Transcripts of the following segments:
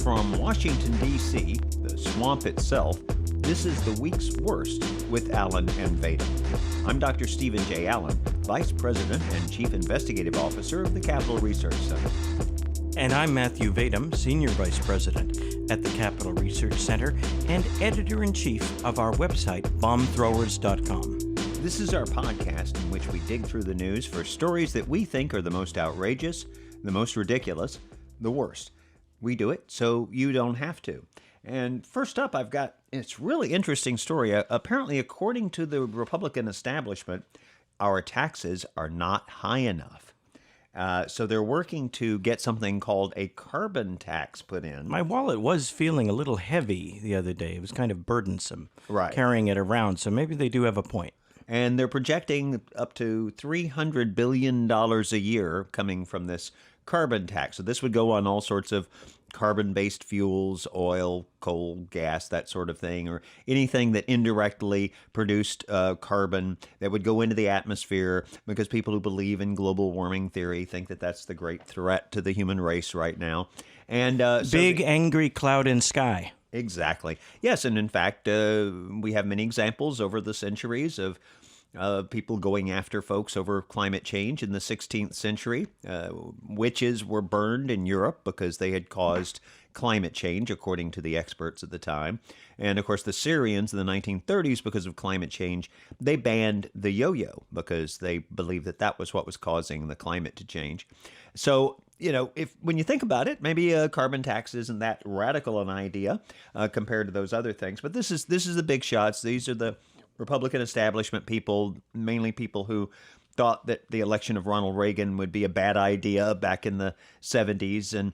From Washington, D.C., the swamp itself, this is the week's worst with Allen and Vadum. I'm Dr. Stephen J. Allen, Vice President and Chief Investigative Officer of the Capitol Research Center. And I'm Matthew Vadum, Senior Vice President at the Capitol Research Center and Editor-in-Chief of our website, bombthrowers.com. This is our podcast in which we dig through the news for stories that we think are the most outrageous, the most ridiculous, the worst. We do it so you don't have to. And first up, I've got it's really interesting story. Apparently, according to the Republican establishment, our taxes are not high enough. So they're working to get something called a carbon tax put in. My wallet was feeling a little heavy the other day. It was kind of burdensome Right. carrying it around, so maybe they do have a point. And they're projecting up to $300 billion a year coming from this carbon tax. So this would go on all sorts of carbon-based fuels, oil, coal, gas, that sort of thing, or anything that indirectly produced carbon that would go into the atmosphere, because people who believe in global warming theory think that that's the great threat to the human race right now. And Big, angry cloud in sky. Exactly. Yes, and in fact, we have many examples over the centuries of people going after folks over climate change. In the 16th century, witches were burned in Europe because they had caused climate change, according to the experts at the time. And of course, the Syrians in the 1930s, because of climate change, they banned the yo-yo because they believed that that was what was causing the climate to change. So, you know, when you think about it, maybe a carbon tax isn't that radical an idea compared to those other things. But this is the big shots. These are the Republican establishment people, mainly people who thought that the election of Ronald Reagan would be a bad idea back in the 70s. And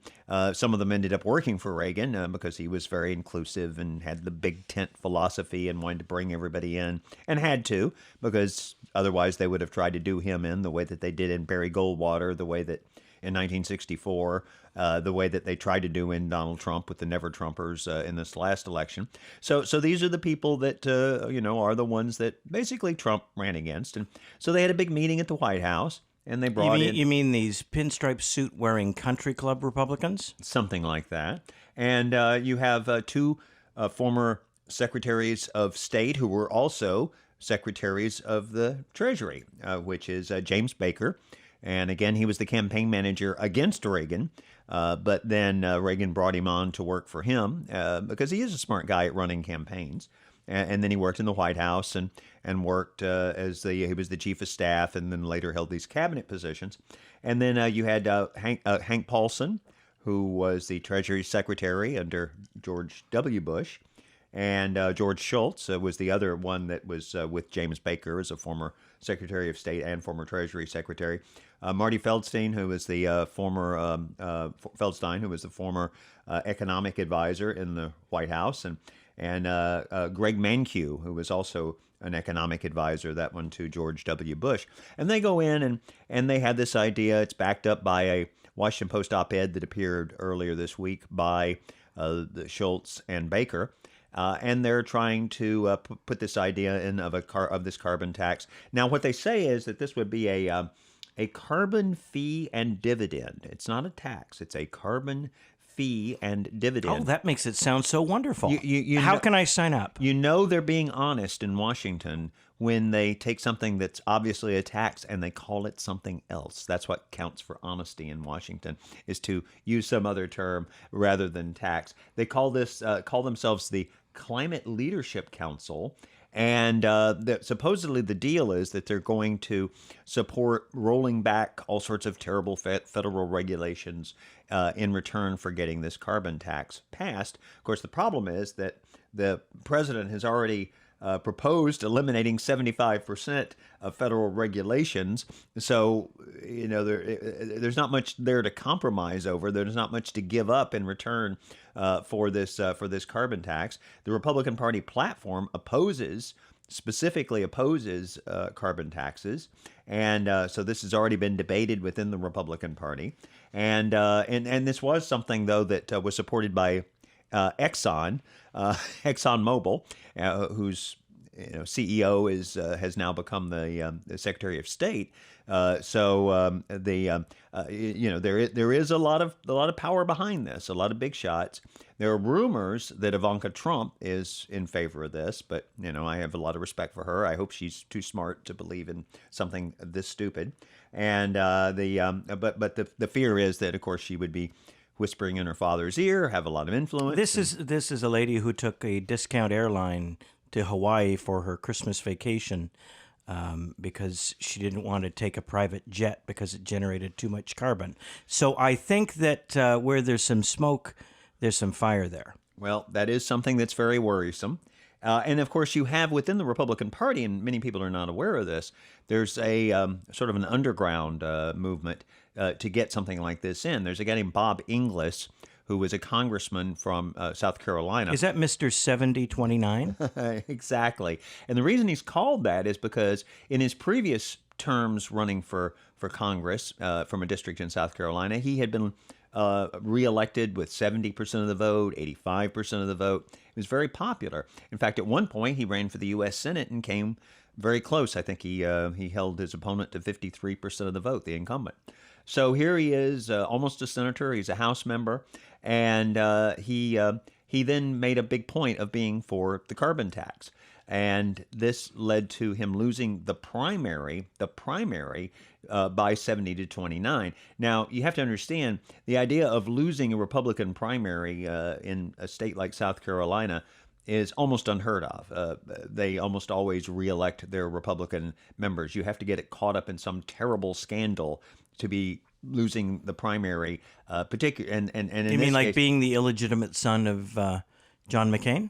some of them ended up working for Reagan because he was very inclusive and had the big tent philosophy and wanted to bring everybody in, and had to, because otherwise they would have tried to do him in the way that they did in Barry Goldwater, the way that in 1964, the way that they tried to do in Donald Trump with the Never Trumpers in this last election. So these are the people that, are the ones that basically Trump ran against. And so they had a big meeting at the White House, and they brought in... You mean these pinstripe suit-wearing country club Republicans? Something like that. And you have two former secretaries of state who were also secretaries of the Treasury, which is James Baker. And again, he was the campaign manager against Reagan, but then Reagan brought him on to work for him because he is a smart guy at running campaigns. And then he worked in the White House and worked he was the chief of staff, and then later held these cabinet positions. And then you had Hank Paulson, who was the Treasury Secretary under George W. Bush. And George Shultz was the other one that was with James Baker as a former Secretary of State and former Treasury Secretary. Marty Feldstein, who was the former economic advisor in the White House, and Greg Mankiw, who was also an economic advisor, that one to George W. Bush. And they go in and they had this idea. It's backed up by a Washington Post op-ed that appeared earlier this week by the Shultz and Baker. And they're trying to put this idea in of this carbon tax. Now, what they say is that this would be a carbon fee and dividend. It's not a tax; it's a carbon fee and dividend. Oh, that makes it sound so wonderful. How can I sign up? You know they're being honest in Washington when they take something that's obviously a tax and they call it something else. That's what counts for honesty in Washington, is to use some other term rather than tax. They call themselves the Climate Leadership Council, and supposedly the deal is that they're going to support rolling back all sorts of terrible federal regulations in return for getting this carbon tax passed. Of course, the problem is that the president has already proposed eliminating 75% of federal regulations. So, there's not much there to compromise over. There's not much to give up in return for this carbon tax. The Republican Party platform specifically opposes carbon taxes, and so this has already been debated within the Republican Party. And this was something, though, that was supported by ExxonMobil, who's CEO has now become the Secretary of State. There is a lot of power behind this, a lot of big shots. There are rumors that Ivanka Trump is in favor of this, but I have a lot of respect for her. I hope she's too smart to believe in something this stupid. And the fear is that, of course, she would be whispering in her father's ear, have a lot of influence. This is a lady who took a discount airline to Hawaii for her Christmas vacation because she didn't want to take a private jet because it generated too much carbon. So I think that where there's some smoke, there's some fire there. Well, that is something that's very worrisome. And of course, you have within the Republican Party, and many people are not aware of this, there's a sort of an underground movement to get something like this in. There's a guy named Bob Inglis, who was a congressman from South Carolina. Is that Mr. 7029? Exactly. And the reason he's called that is because in his previous terms running for Congress from a district in South Carolina, he had been reelected with 70% of the vote, 85% of the vote. He was very popular. In fact, at one point, he ran for the U.S. Senate and came very close. I think he held his opponent to 53% of the vote, the incumbent. So here he is, almost a senator. He's a House member, and he then made a big point of being for the carbon tax. And this led to him losing the primary by 70 to 29. Now, you have to understand, the idea of losing a Republican primary in a state like South Carolina is almost unheard of. They almost always reelect their Republican members. You have to get it caught up in some terrible scandal to be losing the primary, and you mean like being the illegitimate son of John McCain?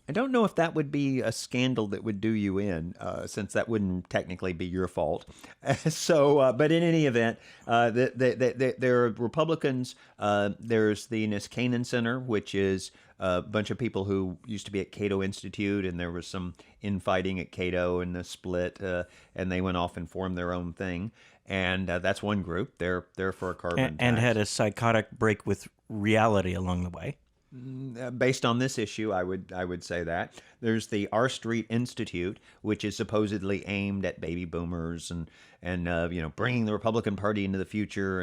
I don't know if that would be a scandal that would do you in, since that wouldn't technically be your fault. But in any event, there are Republicans. There's the Niskanen Center, which is a bunch of people who used to be at Cato Institute, and there was some infighting at Cato and a split, and they went off and formed their own thing. And that's one group. They're for a carbon tax. And had a psychotic break with reality along the way. Based on this issue, I would say that. There's the R Street Institute, which is supposedly aimed at baby boomers and bringing the Republican Party into the future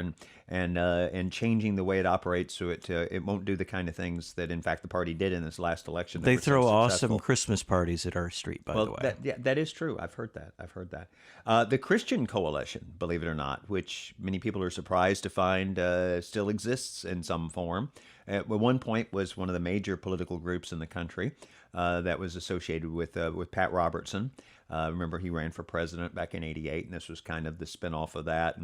and changing the way it operates so it won't do the kind of things that in fact the party did in this last election. They throw awesome Christmas parties at R Street, by the way. That is true. I've heard that. The Christian Coalition, believe it or not, which many people are surprised to find still exists in some form. At one point was one of the major political groups in the country that was associated with Pat Robertson. Remember, he ran for president back in '88, and this was kind of the spinoff of that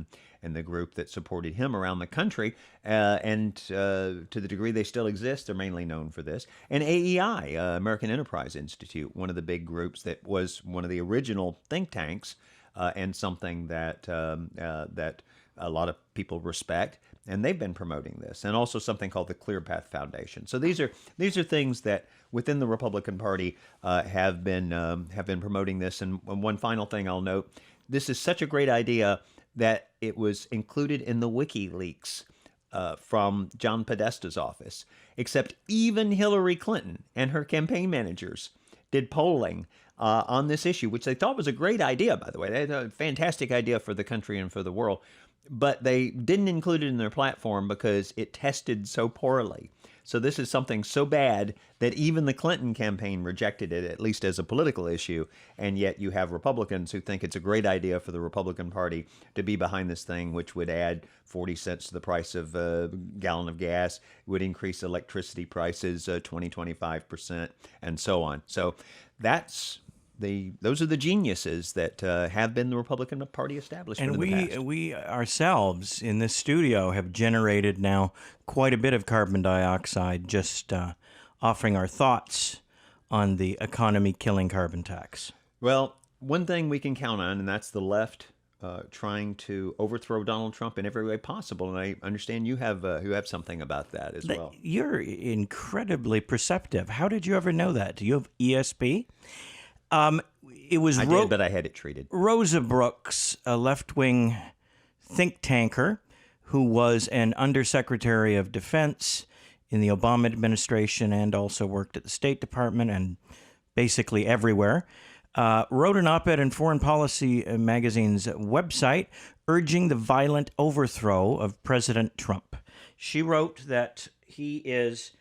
and the group that supported him around the country. And to the degree they still exist, they're mainly known for this. And AEI, American Enterprise Institute, one of the big groups that was one of the original think tanks and something that a lot of people respect. And they've been promoting this, and also something called the Clear Path Foundation. So these are things that within the Republican Party have been promoting this. And one final thing I'll note: this is such a great idea that it was included in the WikiLeaks from John Podesta's office. Except even Hillary Clinton and her campaign managers did polling on this issue, which they thought was a great idea. By the way, they had a fantastic idea for the country and for the world. But they didn't include it in their platform because it tested so poorly. So this is something so bad that even the Clinton campaign rejected it, at least as a political issue. And yet you have Republicans who think it's a great idea for the Republican Party to be behind this thing, which would add 40 cents to the price of a gallon of gas, would increase electricity prices 20-25%, and so on. So those are the geniuses that have been the Republican Party establishment in the past. And we ourselves in this studio have generated now quite a bit of carbon dioxide just offering our thoughts on the economy-killing carbon tax. Well, one thing we can count on, and that's the left trying to overthrow Donald Trump in every way possible. And I understand you have something about that as well. You're incredibly perceptive. How did you ever know that? Do you have ESP? It was I did, but I had it treated. Rosa Brooks, a left-wing think tanker who was an undersecretary of defense in the Obama administration and also worked at the State Department and basically everywhere. wrote an op-ed in Foreign Policy magazine's website urging the violent overthrow of President Trump. She wrote that he is,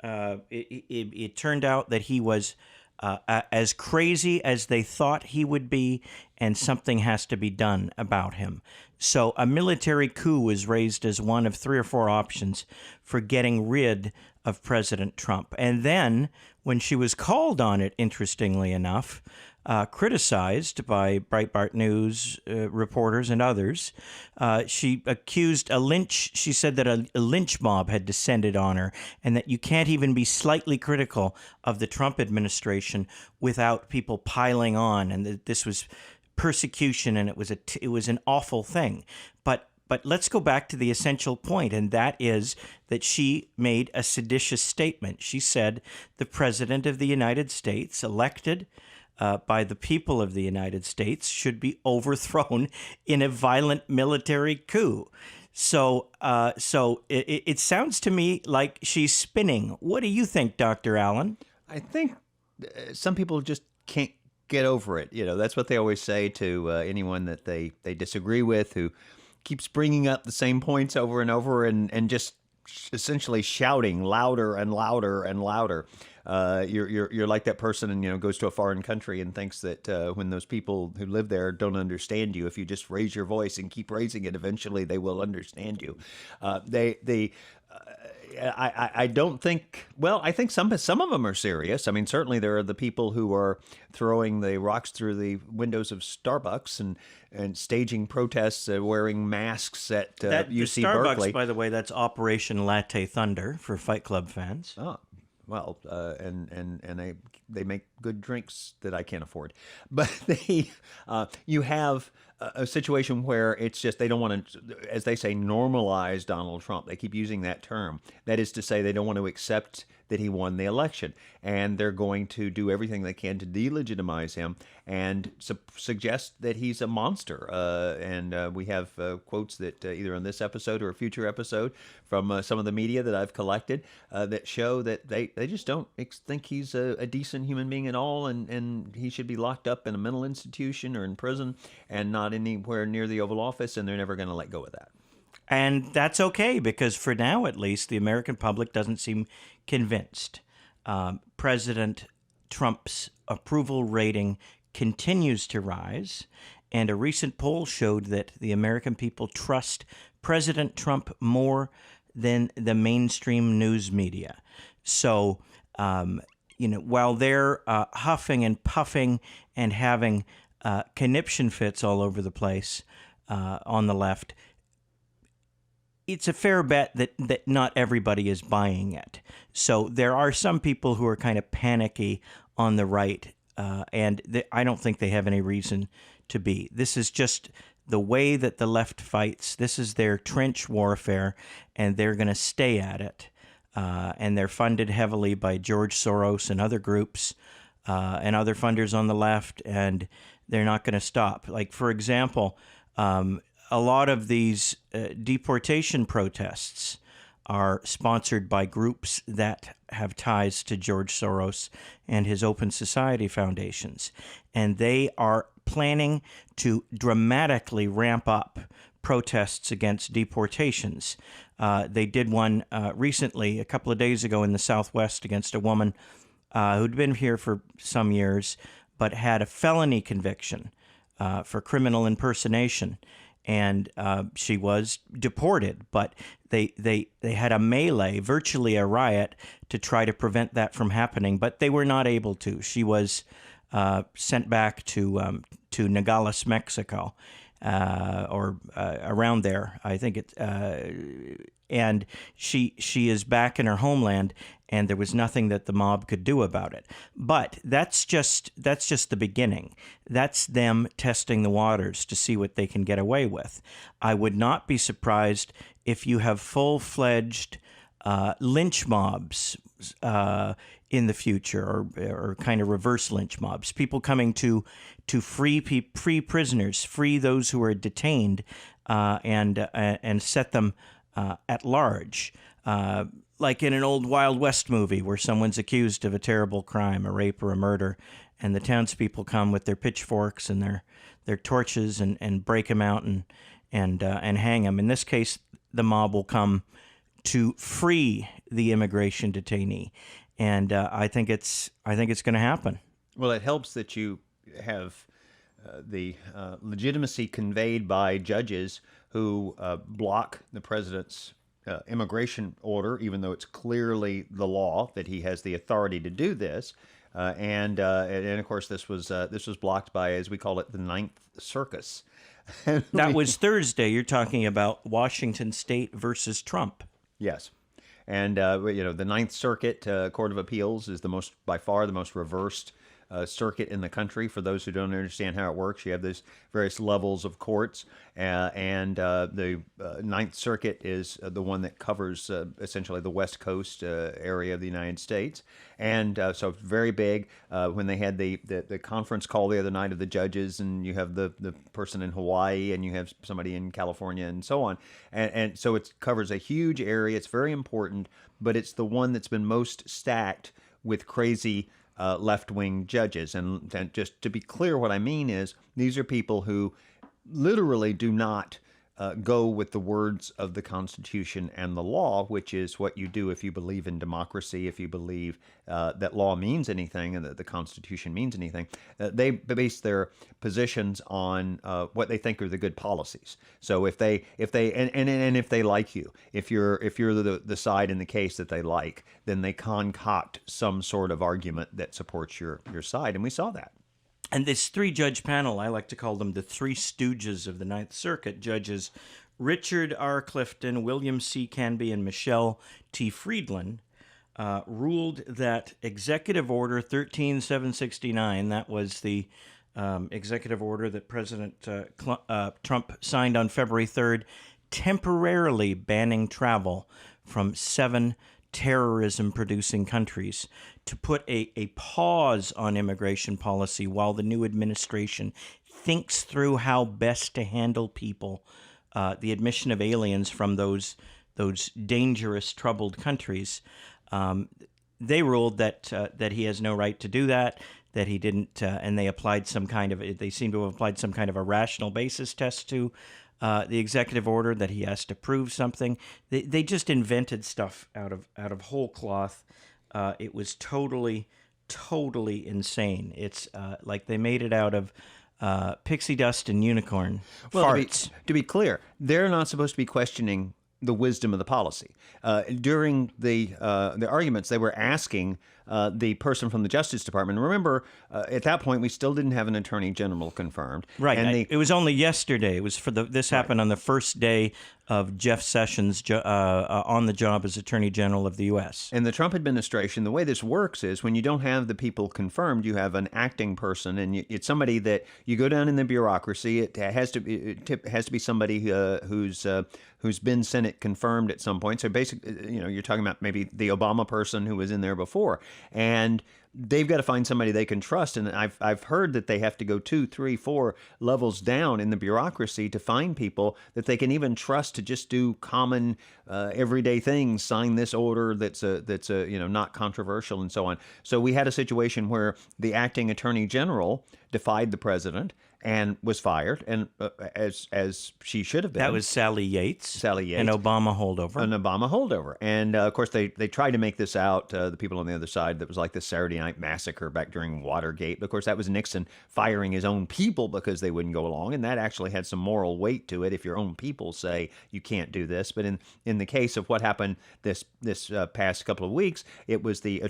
it turned out that he was as crazy as they thought he would be, and something has to be done about him. So a military coup was raised as one of 3 or 4 options for getting rid of President Trump. And then, when she was called on it, interestingly enough, criticized by Breitbart News reporters and others, she accused a lynch. She said that a lynch mob had descended on her, and that you can't even be slightly critical of the Trump administration without people piling on, and that this was persecution, and it was an awful thing. But let's go back to the essential point, and that is that she made a seditious statement. She said the President of the United States, elected by the people of the United States, should be overthrown in a violent military coup. So it sounds to me like she's spinning. What do you think, Dr. Allen? I think some people just can't get over it. That's what they always say to anyone that they disagree with, who keeps bringing up the same points over and over, and just essentially shouting louder and louder and louder. You're like that person, and goes to a foreign country and thinks that when those people who live there don't understand you, if you just raise your voice and keep raising it, eventually they will understand you. I don't think. Well, I think some of them are serious. I mean, certainly there are the people who are throwing the rocks through the windows of Starbucks and staging protests, wearing masks at UC Starbucks, Berkeley. by the way, that's Operation Latte Thunder for Fight Club fans. Oh, well, and they make good drinks that I can't afford. But you have a situation where it's just they don't want to, as they say, normalize Donald Trump. They keep using that term. That is to say, they don't want to accept that he won the election, and they're going to do everything they can to delegitimize him and suggest that he's a monster. And we have quotes that either on this episode or a future episode from some of the media that I've collected that show that they just don't think he's a decent human being at all, and he should be locked up in a mental institution or in prison and not anywhere near the Oval Office, and they're never going to let go of that. And that's okay, because for now, at least, the American public doesn't seem convinced. President Trump's approval rating continues to rise, and a recent poll showed that the American people trust President Trump more than the mainstream news media. So, while they're huffing and puffing and having conniption fits all over the place on the left, it's a fair bet that not everybody is buying it. So there are some people who are kind of panicky on the right, and I don't think they have any reason to be. This is just the way that the left fights. This is their trench warfare, and they're going to stay at it. And they're funded heavily by George Soros and other groups and other funders on the left, and they're not going to stop. Like, for example, a lot of these deportation protests are sponsored by groups that have ties to George Soros and his Open Society foundations. And they are planning to dramatically ramp up protests against deportations. They did one recently, a couple of days ago in the Southwest, against a woman who'd been here for some years, but had a felony conviction for criminal impersonation. And she was deported, but they had a melee, virtually a riot, to try to prevent that from happening, but they were not able to. She was sent back to Nogales, Mexico, or around there, I think it. And she is back in her homeland, and there was nothing that the mob could do about it. But that's just the beginning. That's them testing the waters to see what they can get away with. I would not be surprised if you have full-fledged lynch mobs in the future, or kind of reverse lynch mobs, people coming to free prisoners, free those who are detained, and set them at large. like in an old Wild West movie where someone's accused of a terrible crime, a rape or a murder, and the townspeople come with their pitchforks and their torches and break him out and hang him. In this case, the mob will come to free the immigration detainee, and I think it's going to happen. Well, it helps that you have the legitimacy conveyed by judges who block the president's immigration order, even though it's clearly the law that he has the authority to do this. And of course, this was blocked by, as we call it, the Ninth Circus. That was Thursday. You're talking about Washington State versus Trump. Yes. And, the Ninth Circuit Court of Appeals is by far the most reversed circuit in the country. For those who don't understand how it works, you have these various levels of courts, and the Ninth Circuit is the one that covers essentially the West Coast area of the United States. And so it's very big. When they had the conference call the other night of the judges, and you have the person in Hawaii, and you have somebody in California, and so on. And so it covers a huge area. It's very important, but it's the one that's been most stacked with crazy left-wing judges. And just to be clear, what I mean is these are people who literally do not go with the words of the Constitution and the law, which is what you do if you believe in democracy, if you believe that law means anything and that the Constitution means anything. They base their positions on what they think are the good policies. So if they like you, if you're the side in the case that they like, then they concoct some sort of argument that supports your side, and we saw that. And this three-judge panel, I like to call them the Three Stooges of the Ninth Circuit, judges Richard R. Clifton, William C. Canby, and Michelle T. Friedland, ruled that Executive Order 13769, that was the executive order that President Trump signed on February 3rd, temporarily banning travel from 7 terrorism-producing countries, to put a pause on immigration policy while the new administration thinks through how best to handle people, the admission of aliens from those dangerous, troubled countries. They ruled that he has no right to do that, that he didn't, and they seem to have applied some kind of a rational basis test to the executive order, that he has to prove something. They just invented stuff out of whole cloth. It was totally insane. It's like they made it out of pixie dust and unicorn farts. To be clear, they're not supposed to be questioning the wisdom of the policy. During the arguments, they were asking the person from the Justice Department. Remember, at that point, we still didn't have an attorney general confirmed. Right. And it was only yesterday. It was this happened on the first day of Jeff Sessions on the job as Attorney General of the U.S. In the Trump administration, the way this works is when you don't have the people confirmed, you have an acting person, and it's somebody that you go down in the bureaucracy. It has to be somebody who's been Senate confirmed at some point. So basically, you're talking about maybe the Obama person who was in there before, and they've got to find somebody they can trust. And I've heard that they have to go 2, 3, 4 levels down in the bureaucracy to find people that they can even trust to just do common everyday things, sign this order that's not controversial, and so on. So we had a situation where the acting attorney general defied the president and was fired, and as she should have been. That was Sally Yates. An Obama holdover. And, of course, they tried to make this out, the people on the other side, that was like the Saturday Night Massacre back during Watergate. But, of course, that was Nixon firing his own people because they wouldn't go along, and that actually had some moral weight to it if your own people say you can't do this. But in the case of what happened this past couple of weeks, it was the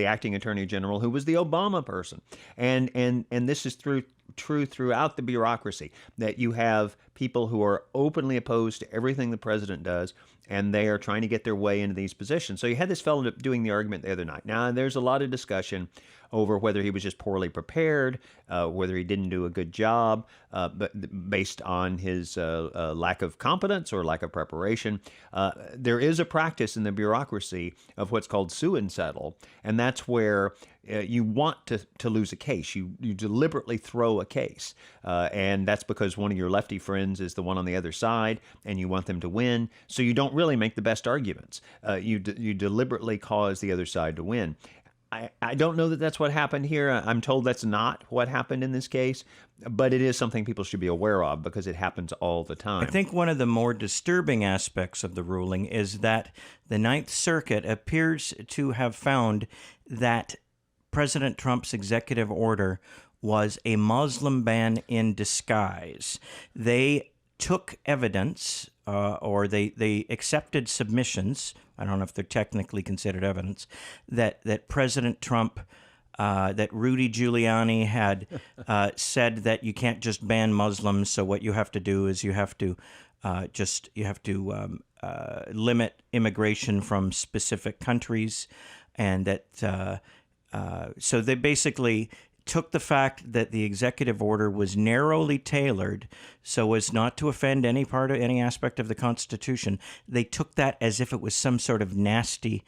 acting attorney general who was the Obama person. And this is true throughout the bureaucracy, that you have people who are openly opposed to everything the president does, and they are trying to get their way into these positions. So you had this fellow doing the argument the other night. Now, there's a lot of discussion over whether he was just poorly prepared, whether he didn't do a good job, but based on his lack of competence or lack of preparation. There is a practice in the bureaucracy of what's called sue and settle, and that's where you want to lose a case. You deliberately throw a case, and that's because one of your lefty friends is the one on the other side, and you want them to win. So you don't really make the best arguments. You deliberately cause the other side to win. I don't know that that's what happened here. I'm told that's not what happened in this case, but it is something people should be aware of because it happens all the I time. think one of the more disturbing aspects of the ruling is that the Ninth Circuit appears to have found that President Trump's executive order was a Muslim ban in disguise. They took evidence, or they accepted submissions. I don't know if they're technically considered evidence that President Trump, that Rudy Giuliani had said that you can't just ban Muslims. So what you have to do is you have to limit immigration from specific countries, and that so they basically took the fact that the executive order was narrowly tailored so as not to offend any aspect of the Constitution. They took that as if it was some sort of nasty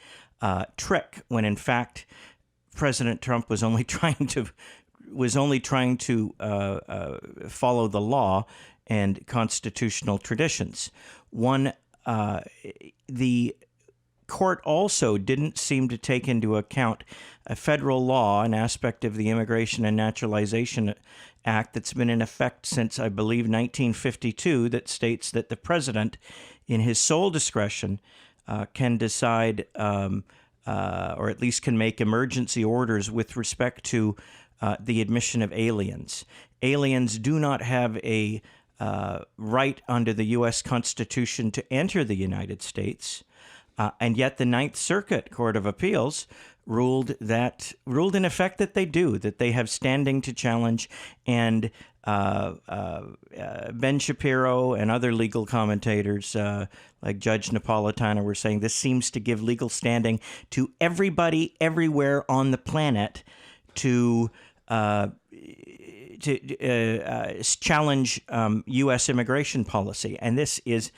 trick, when in fact President Trump was only trying to follow the law and constitutional traditions. The court also didn't seem to take into account a federal law, an aspect of the Immigration and Naturalization Act that's been in effect since, I believe, 1952, that states that the president, in his sole discretion, can decide, or at least can make emergency orders with respect to the admission of aliens. Aliens do not have a right under the U.S. Constitution to enter the United States. And yet the Ninth Circuit Court of Appeals ruled in effect that they do, that they have standing to challenge. And Ben Shapiro and other legal commentators like Judge Napolitano were saying this seems to give legal standing to everybody everywhere on the planet to challenge U.S. immigration policy. And this is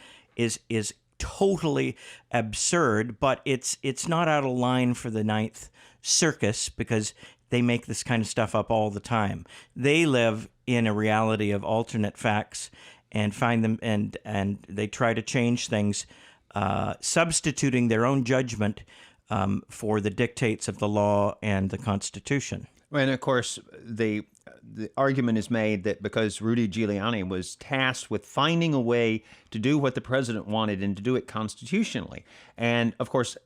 totally absurd, but it's not out of line for the Ninth Circus, because they make this kind of stuff up all the time. They live in a reality of alternate facts and find them, and they try to change things, substituting their own judgment for the dictates of the law and the Constitution. And of course, the argument is made that because Rudy Giuliani was tasked with finding a way to do what the president wanted and to do it constitutionally. And of course,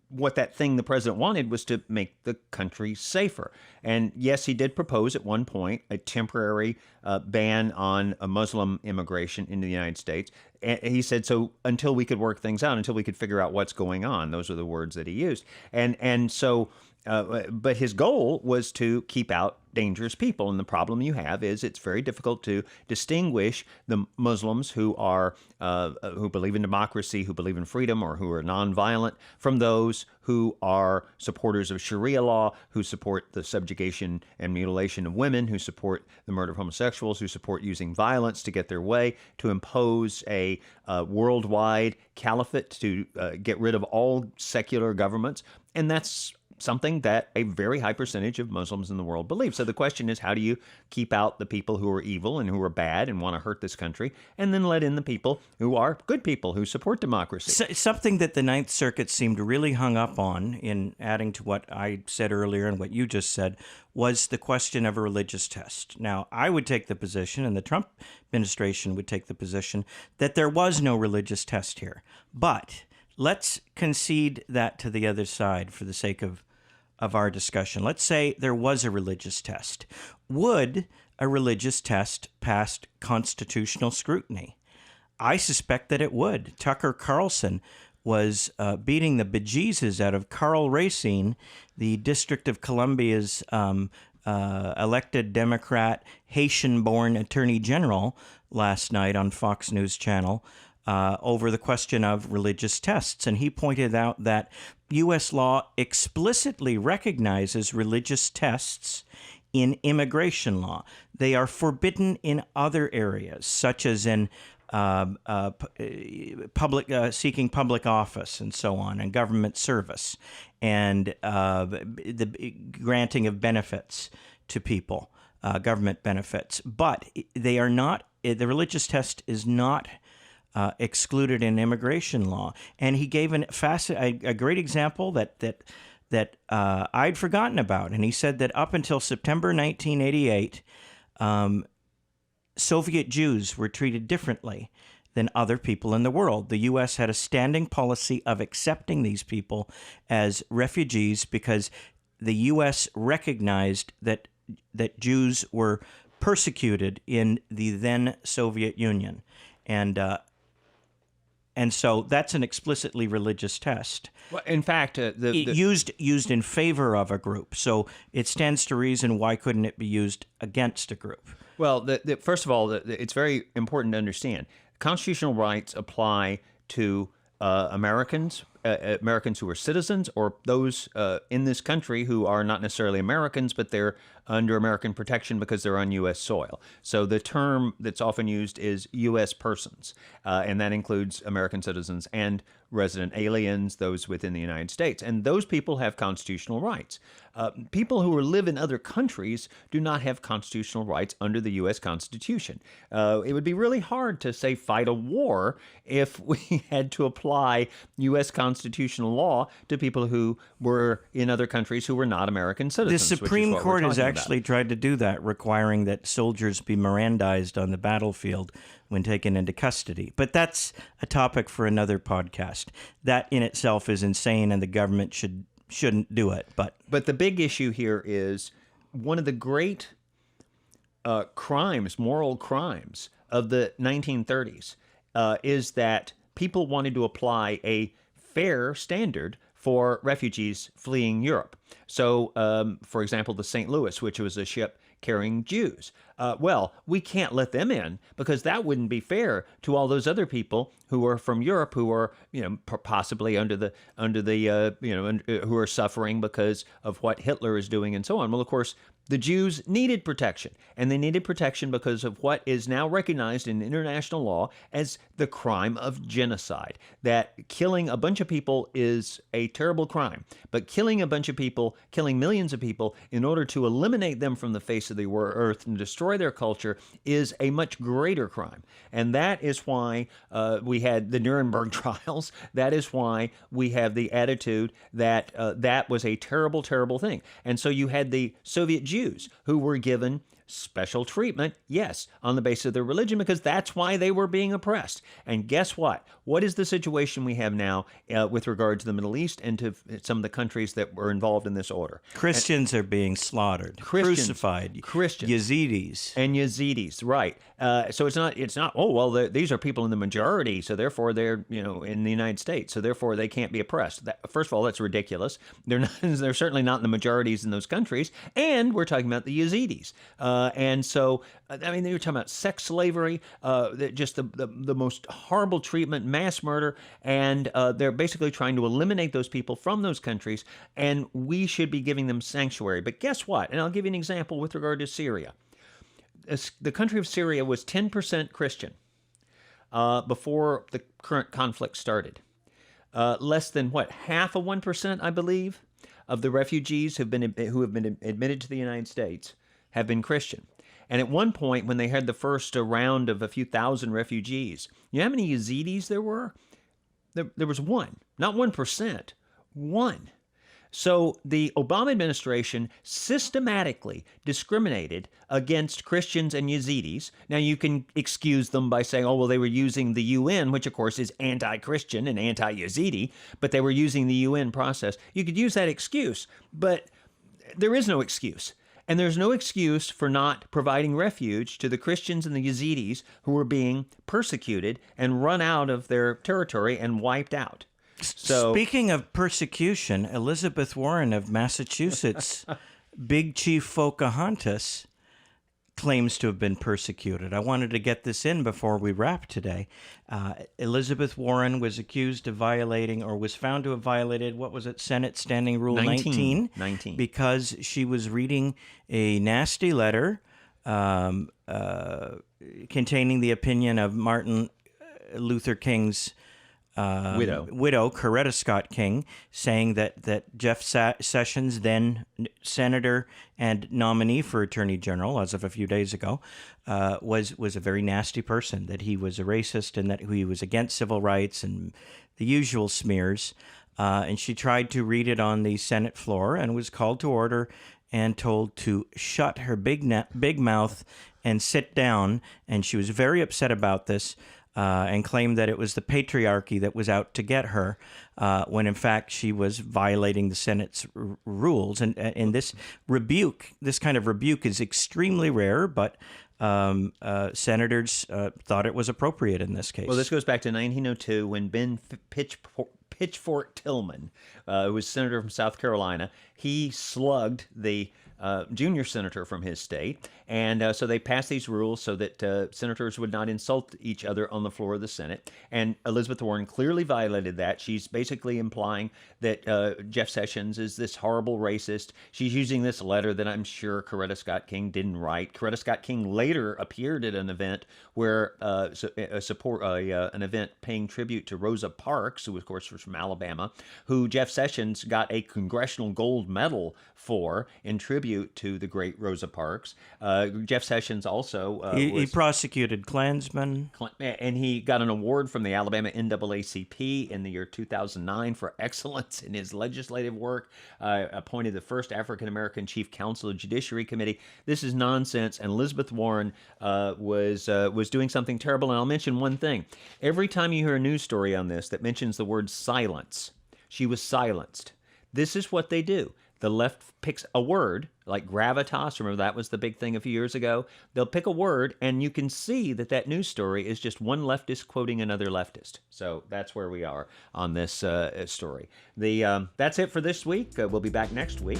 what that thing the president wanted was to make the country safer. And yes, he did propose at one point a temporary ban on Muslim immigration into the United States. And he said, so until we could work things out, until we could figure out what's going on. Those are the words that he used. And so... but his goal was to keep out dangerous people. And the problem you have is it's very difficult to distinguish the Muslims who are who believe in democracy, who believe in freedom, or who are nonviolent, from those who are supporters of Sharia law, who support the subjugation and mutilation of women, who support the murder of homosexuals, who support using violence to get their way, to impose a worldwide caliphate, to get rid of all secular governments. And that's something that a very high percentage of Muslims in the world believe. So the question is, how do you keep out the people who are evil and who are bad and want to hurt this country, and then let in the people who are good people, who support democracy? Something that the Ninth Circuit seemed really hung up on, in adding to what I said earlier and what you just said, was the question of a religious test. Now, I would take the position, and the Trump administration would take the position, that there was no religious test here. But let's concede that to the other side for the sake of our discussion. Let's say there was a religious test. Would a religious test pass constitutional scrutiny? I suspect that it would. Tucker Carlson was beating the bejesus out of Karl Racine, the District of Columbia's elected Democrat, Haitian-born Attorney General, last night on Fox News Channel, over the question of religious tests. And he pointed out that U.S. law explicitly recognizes religious tests in immigration law. They are forbidden in other areas, such as in public seeking public office and so on, and government service, and the granting of benefits to people, government benefits. But they are not. The religious test is not excluded in immigration law. And he gave a great example that I'd forgotten about. And he said that up until September 1988. Soviet Jews were treated differently than other people in the world. The U.S. had a standing policy of accepting these people as refugees because the U.S. recognized that Jews were persecuted in the then Soviet Union. And so that's an explicitly religious test. Well, in fact, used in favor of a group. So it stands to reason, why couldn't it be used against a group? Well, first of all, it's very important to understand constitutional rights apply to Americans who are citizens, or those in this country who are not necessarily Americans, but they're under American protection because they're on U.S. soil. So the term that's often used is U.S. persons, and that includes American citizens and resident aliens, those within the United States. And those people have constitutional rights. People who live in other countries do not have constitutional rights under the U.S. Constitution. It would be really hard to, say, fight a war if we had to apply U.S. constitutional law to people who were in other countries who were not American citizens. The Supreme Court has actually tried to do that, requiring that soldiers be Mirandized on the battlefield when taken into custody. But that's a topic for another podcast. That in itself is insane, and the government shouldn't do it. But the big issue here is one of the great moral crimes of the 1930s, is that people wanted to apply a fair standard for refugees fleeing Europe. So, for example, the St. Louis, which was a ship carrying Jews. Well, we can't let them in because that wouldn't be fair to all those other people who are from Europe, who are, possibly who are suffering because of what Hitler is doing and so on. Well, of course, the Jews needed protection, and they needed protection because of what is now recognized in international law as the crime of genocide. That killing a bunch of people is a terrible crime, but killing a bunch of people, killing millions of people in order to eliminate them from the face of the earth and destroy their culture is a much greater crime. And that is why we had the Nuremberg trials. That is why we have the attitude that that was a terrible, terrible thing. And so you had the Soviet Jews who were given special treatment, yes, on the basis of their religion, because that's why they were being oppressed. And guess what? What is the situation we have now with regard to the Middle East and to some of the countries that were involved in this order? Christians are being slaughtered, crucified, Christians, Yazidis, right? So it's not. Oh well, these are people in the majority, so therefore they're in the United States, so therefore they can't be oppressed. First of all, that's ridiculous. They're not. They're certainly not in the majorities in those countries, and we're talking about the Yazidis. And so, I mean, they were talking about sex slavery, just the most horrible treatment, mass murder, and they're basically trying to eliminate those people from those countries, and we should be giving them sanctuary. But guess what? And I'll give you an example with regard to Syria. The country of Syria was 10% Christian before the current conflict started. Less than, half of 1%, I believe, of the refugees who have been admitted to the United States have been Christian. And at one point, when they had the first round of a few thousand refugees, you know how many Yazidis there were? There was one, not 1%, one. So the Obama administration systematically discriminated against Christians and Yazidis. Now, you can excuse them by saying, oh, well, they were using the UN, which, of course, is anti-Christian and anti-Yazidi, but they were using the UN process. You could use that excuse, but there is no excuse. And there's no excuse for not providing refuge to the Christians and the Yazidis who were being persecuted and run out of their territory and wiped out. So, speaking of persecution, Elizabeth Warren of Massachusetts, Big Chief Pocahontas, claims to have been persecuted. I wanted to get this in before we wrap today. Elizabeth Warren was accused of violating, or was found to have violated, what was it, Senate Standing Rule 19, because she was reading a nasty letter containing the opinion of Martin Luther King's Widow. Coretta Scott King, saying that Jeff Sessions, then senator and nominee for Attorney General as of a few days ago, was a very nasty person, that he was a racist and that he was against civil rights and the usual smears. And she tried to read it on the Senate floor and was called to order and told to shut her big mouth and sit down. And she was very upset about this. And claimed that it was the patriarchy that was out to get her, when in fact she was violating the Senate's rules. And this kind of rebuke is extremely rare, but senators thought it was appropriate in this case. Well, this goes back to 1902 when Ben Pitchfork Tillman, who was senator from South Carolina, he slugged the junior senator from his state. And so they passed these rules so that senators would not insult each other on the floor of the Senate. And Elizabeth Warren clearly violated that. She's basically implying that Jeff Sessions is this horrible racist. She's using this letter that I'm sure Coretta Scott King didn't write. Coretta Scott King later appeared at an event where an event paying tribute to Rosa Parks, who of course was from Alabama, who Jeff Sessions got a Congressional Gold Medal for in tribute to the great Rosa Parks. Jeff Sessions also he prosecuted Klansmen, and he got an award from the Alabama NAACP in the year 2009 for excellence in his legislative work. Appointed the first African American chief counsel of the Judiciary Committee. This is nonsense, and Elizabeth Warren was doing something terrible. And I'll mention one thing: every time you hear a news story on this that mentions the word silence, she was silenced. This is what they do. The left picks a word, like gravitas. Remember, that was the big thing a few years ago. They'll pick a word, and you can see that news story is just one leftist quoting another leftist. So that's where we are on this story. That's it for this week. We'll be back next week.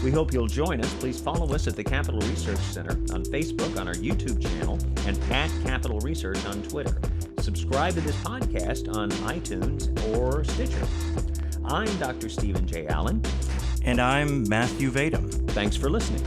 We hope you'll join us. Please follow us at the Capital Research Center on Facebook, on our YouTube channel, and at Capital Research on Twitter. Subscribe to this podcast on iTunes or Stitcher. I'm Dr. Stephen J. Allen. And I'm Matthew Vadum. Thanks for listening.